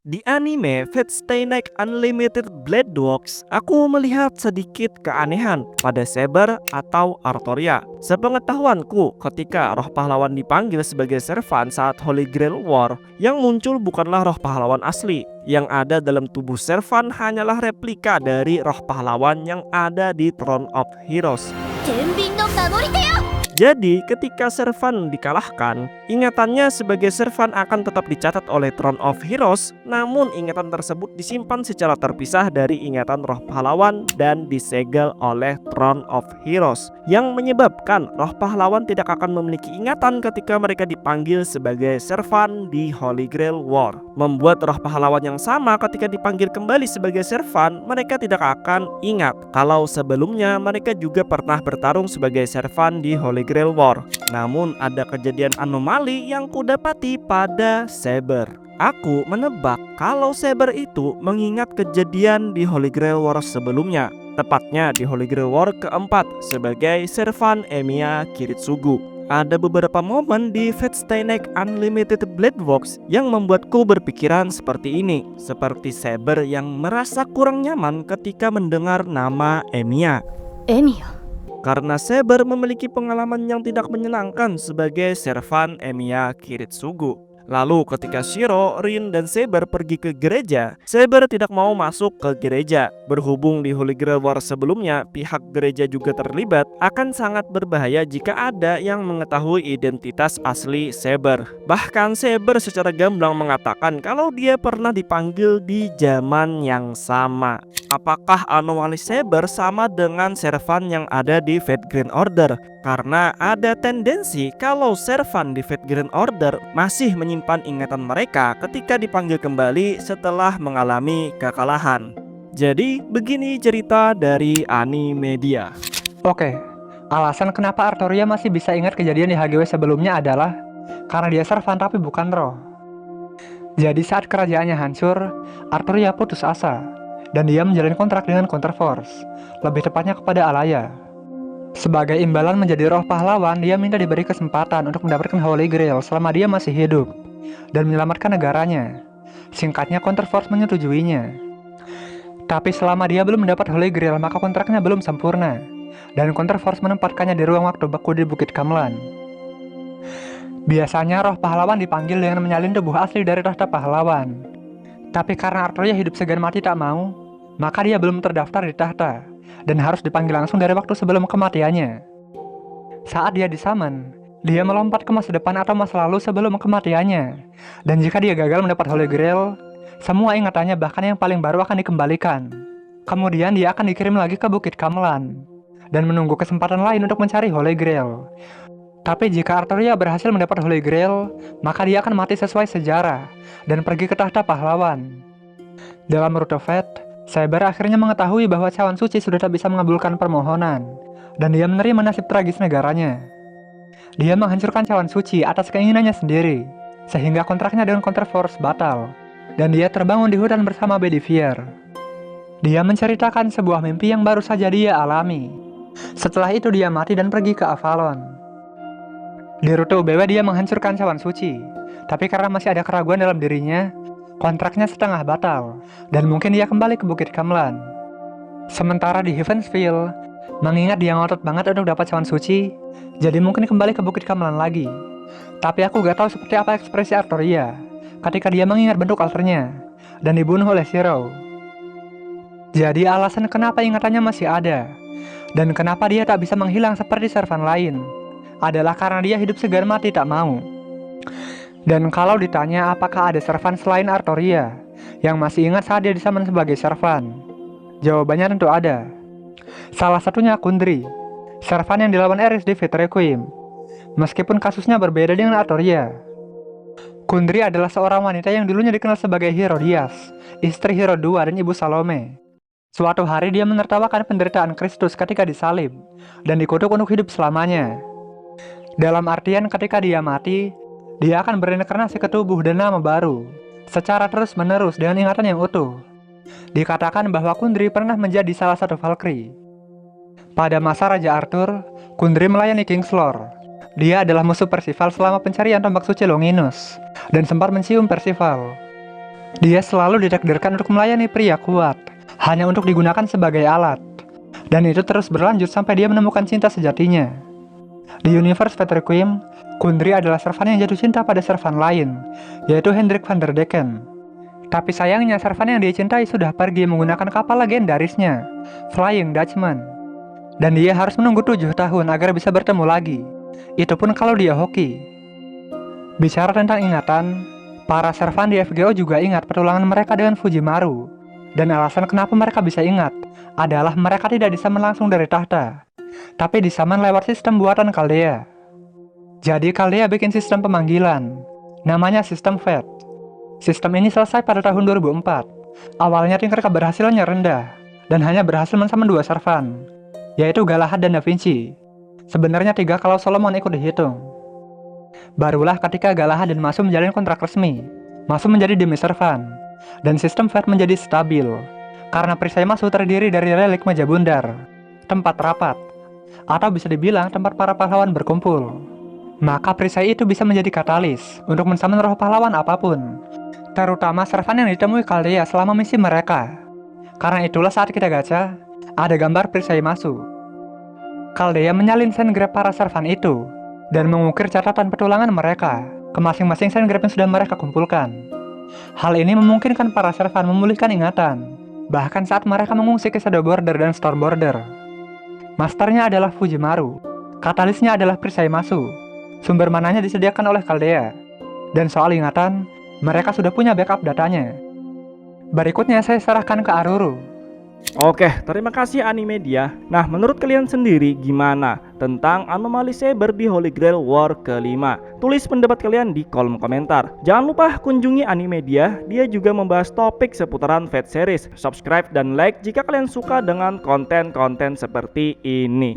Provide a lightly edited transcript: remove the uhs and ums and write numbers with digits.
Di anime Fate Stay Night Unlimited Blade Works, aku melihat sedikit keanehan pada Saber atau Artoria. Sepengetahuanku, ketika roh pahlawan dipanggil sebagai servan saat Holy Grail War, yang muncul bukanlah roh pahlawan asli. Yang ada dalam tubuh servan hanyalah replika dari roh pahlawan yang ada di Throne of Heroes. Jadi ketika servan dikalahkan, ingatannya sebagai servan akan tetap dicatat oleh Throne of Heroes, namun ingatan tersebut disimpan secara terpisah dari ingatan roh pahlawan dan disegel oleh Throne of Heroes, yang menyebabkan roh pahlawan tidak akan memiliki ingatan ketika mereka dipanggil sebagai servan di Holy Grail War. Membuat roh pahlawan yang sama ketika dipanggil kembali sebagai servan, mereka tidak akan ingat kalau sebelumnya mereka juga pernah bertarung sebagai servan di Holy Grail War. Namun ada kejadian anomali yang kudapati pada Saber. Aku menebak kalau Saber itu mengingat kejadian di Holy Grail War sebelumnya, tepatnya di Holy Grail War keempat sebagai servan Emiya Kiritsugu. Ada beberapa momen di Fate Stay Night Unlimited Blade Works yang membuatku berpikiran seperti ini, seperti Saber yang merasa kurang nyaman ketika mendengar nama Emiya. Karena Saber memiliki pengalaman yang tidak menyenangkan sebagai servan Emiya Kiritsugu. Lalu ketika Shiro, Rin, dan Saber pergi ke gereja, Saber tidak mau masuk ke gereja. Berhubung di Holy Grail War sebelumnya pihak gereja juga terlibat, akan sangat berbahaya jika ada yang mengetahui identitas asli Saber. Bahkan Saber secara gamblang mengatakan kalau dia pernah dipanggil di zaman yang sama. Apakah anomali Saber sama dengan servan yang ada di Fate Grand Order? Karena ada tendensi kalau servan di Fate Grand Order masih menyimpan ingatan mereka ketika dipanggil kembali setelah mengalami kekalahan. Jadi begini cerita dari Animedia. Oke, alasan kenapa Artoria masih bisa ingat kejadian di HGW sebelumnya adalah karena dia servan tapi bukan roh. Jadi saat kerajaannya hancur, Artoria putus asa dan dia menjalin kontrak dengan Counterforce, lebih tepatnya kepada Alaya. Sebagai imbalan menjadi roh pahlawan, dia minta diberi kesempatan untuk mendapatkan Holy Grail selama dia masih hidup dan menyelamatkan negaranya. Singkatnya, Counterforce menyetujuinya. Tapi selama dia belum mendapat Holy Grail, maka kontraknya belum sempurna, dan Counterforce menempatkannya di ruang waktu beku di Bukit Kamlan. Biasanya roh pahlawan dipanggil dengan menyalin tubuh asli dari tahta pahlawan. Tapi karena Artoria hidup segan mati tak mau, maka dia belum terdaftar di tahta dan harus dipanggil langsung dari waktu sebelum kematiannya. Saat dia disummon, dia melompat ke masa depan atau masa lalu sebelum kematiannya. Dan jika dia gagal mendapat Holy Grail, semua ingatannya bahkan yang paling baru akan dikembalikan. Kemudian dia akan dikirim lagi ke Bukit Kamlan dan menunggu kesempatan lain untuk mencari Holy Grail. Tapi jika Artoria berhasil mendapat Holy Grail, maka dia akan mati sesuai sejarah dan pergi ke tahta pahlawan. Dalam Naruto Fate, Saber akhirnya mengetahui bahwa cawan suci sudah tak bisa mengabulkan permohonan, dan dia menerima nasib tragis negaranya. Dia menghancurkan cawan suci atas keinginannya sendiri, sehingga kontraknya dengan Counterforce batal, dan dia terbangun di hutan bersama Bedivere. Dia menceritakan sebuah mimpi yang baru saja dia alami. Setelah itu dia mati dan pergi ke Avalon. Di rute UBW dia menghancurkan cawan suci, tapi karena masih ada keraguan dalam dirinya, kontraknya setengah batal, dan mungkin dia kembali ke Bukit Kamlan. Sementara di Heavensville, mengingat dia ngotot banget untuk dapat cawan suci, jadi mungkin kembali ke Bukit Kamlan lagi. Tapi aku gak tahu seperti apa ekspresi Artoria ketika dia mengingat bentuk alternya dan dibunuh oleh Shiro. Jadi alasan kenapa ingatannya masih ada dan kenapa dia tak bisa menghilang seperti servan lain adalah karena dia hidup segan mati tak mau. Dan kalau ditanya apakah ada servan selain Artoria yang masih ingat saat dia disummon sebagai servan, jawabannya tentu ada. Salah satunya Kundry, servan yang dilawan Eris di Fate Requiem. Meskipun kasusnya berbeda dengan Artoria, Kundry adalah seorang wanita yang dulunya dikenal sebagai Herodias, istri Hero II dan ibu Salome. Suatu hari dia menertawakan penderitaan Kristus ketika disalib dan dikutuk untuk hidup selamanya. Dalam artian ketika dia mati, dia akan berinkarnasi ke tubuh dan nama baru, secara terus-menerus dengan ingatan yang utuh. Dikatakan bahwa Kundry pernah menjadi salah satu Valkyrie. Pada masa Raja Arthur, Kundry melayani Kingslor. Dia adalah musuh Percival selama pencarian tombak suci Longinus, dan sempat mencium Percival. Dia selalu ditakdirkan untuk melayani pria kuat, hanya untuk digunakan sebagai alat. Dan itu terus berlanjut sampai dia menemukan cinta sejatinya. Di universe Peterquim, Kundry adalah servan yang jatuh cinta pada servan lain, yaitu Hendrik van der Decken. Tapi sayangnya servan yang dia cintai sudah pergi menggunakan kapal legendarisnya, Flying Dutchman. Dan dia harus menunggu 7 tahun agar bisa bertemu lagi. Itu pun kalau dia hoki. Bicara tentang ingatan, para servan di FGO juga ingat petualangan mereka dengan Fujimaru. Dan alasan kenapa mereka bisa ingat adalah mereka tidak disaman langsung dari tahta, tapi disaman lewat sistem buatan Chaldea. Jadi Chaldea bikin sistem pemanggilan, namanya sistem Fate. Sistem ini selesai pada tahun 2004. Awalnya tingkat keberhasilannya rendah, dan hanya berhasil mensaman 2 servan, yaitu Galahad dan Da Vinci. Sebenarnya 3 kalau Solomon ikut dihitung. Barulah ketika Galahad dan Masu menjalin kontrak resmi, Masu menjadi demi servan, dan sistem Fate menjadi stabil, karena perisai Masu terdiri dari relik meja bundar, tempat rapat, atau bisa dibilang tempat para pahlawan berkumpul. Maka perisai itu bisa menjadi katalis untuk mensaman roh pahlawan apapun, terutama servan yang ditemui Chaldea selama misi mereka. Karena itulah saat kita gacha, ada gambar perisai Masu. Chaldea menyalin sandgrab para servan itu, dan mengukir catatan petualangan mereka ke masing-masing sandgrab yang sudah mereka kumpulkan. Hal ini memungkinkan para servan memulihkan ingatan, bahkan saat mereka mengungsi ke Shadow Border dan Storm Border. Masternya adalah Fujimaru, katalisnya adalah perisai Masu, sumber mananya disediakan oleh Chaldea, dan soal ingatan, mereka sudah punya backup datanya. Berikutnya saya serahkan ke Aruru. Oke, terima kasih Animedia. Nah, menurut kalian sendiri gimana tentang anomali Saber di Holy Grail War ke-5? Tulis pendapat kalian di kolom komentar. Jangan lupa kunjungi Animedia, dia juga membahas topik seputaran Fate series. Subscribe dan like jika kalian suka dengan konten-konten seperti ini.